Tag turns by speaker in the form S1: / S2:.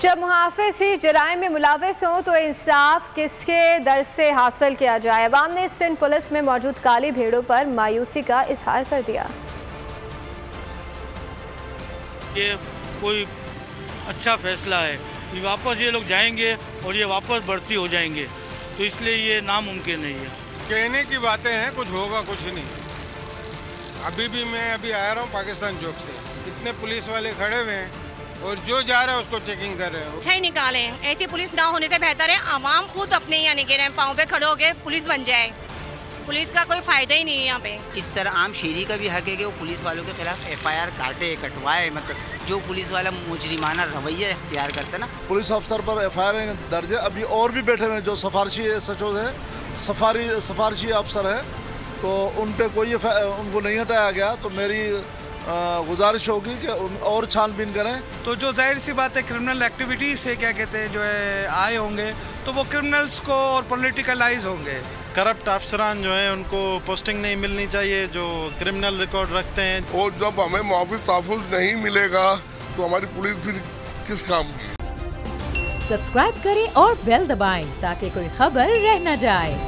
S1: जब मुहाफिज ही जराइम में मुलविस हों तो इंसाफ किसके दर से हासिल किया जाए। अवाम ने सिंध पुलिस में मौजूद काली भेड़ों पर मायूसी का इजहार कर दिया।
S2: ये कोई अच्छा फैसला है, ये वापस ये लोग जाएंगे और ये वापस बढ़ती हो जाएंगे, तो इसलिए ये नामुमकिन नहीं है।
S3: कहने की बातें हैं, कुछ होगा कुछ नहीं। अभी भी मैं आया रहा हूँ पाकिस्तान चौक से, इतने पुलिस वाले खड़े हुए हैं और जो जा रहा है उसको चेकिंग कर रहे हैं।
S4: अच्छा ही निकाले, ऐसी पुलिस ना होने से बेहतर है आवाम खुद अपने यानी कि पाँव पे खड़े होके पुलिस बन जाए। पुलिस का कोई फायदा ही नहीं है यहाँ पे।
S5: इस तरह आम शहरी का भी हक है कि वो पुलिस वालों के खिलाफ FIR काटे, कटवाए। मतलब जो पुलिस वाला मुजरिमाना रवैया इख्तियार करता है ना,
S6: पुलिस अफसर पर FIR दर्ज है। अभी और भी बैठे हुए हैं जो सफारशी SHO है, सफारशी अफसर है, तो उन पे कोई उनको नहीं हटाया गया। तो मेरी गुजारिश होगी कि और छानबीन करें।
S7: तो जो जाहिर सी बात है क्रिमिनल एक्टिविटीज से क्या कहते हैं जो है आए होंगे, तो वो क्रिमिनल्स को और पॉलिटिकलाइज होंगे।
S8: करप्ट अफसरान जो हैं उनको पोस्टिंग नहीं मिलनी चाहिए जो क्रिमिनल रिकॉर्ड रखते हैं।
S9: और जब हमें मुआविज तहफ़्फ़ुज़ नहीं मिलेगा तो हमारी पुलिस फिर किस काम की।
S10: सब्सक्राइब करें और बेल दबाएं ताकि कोई खबर रह न जाए।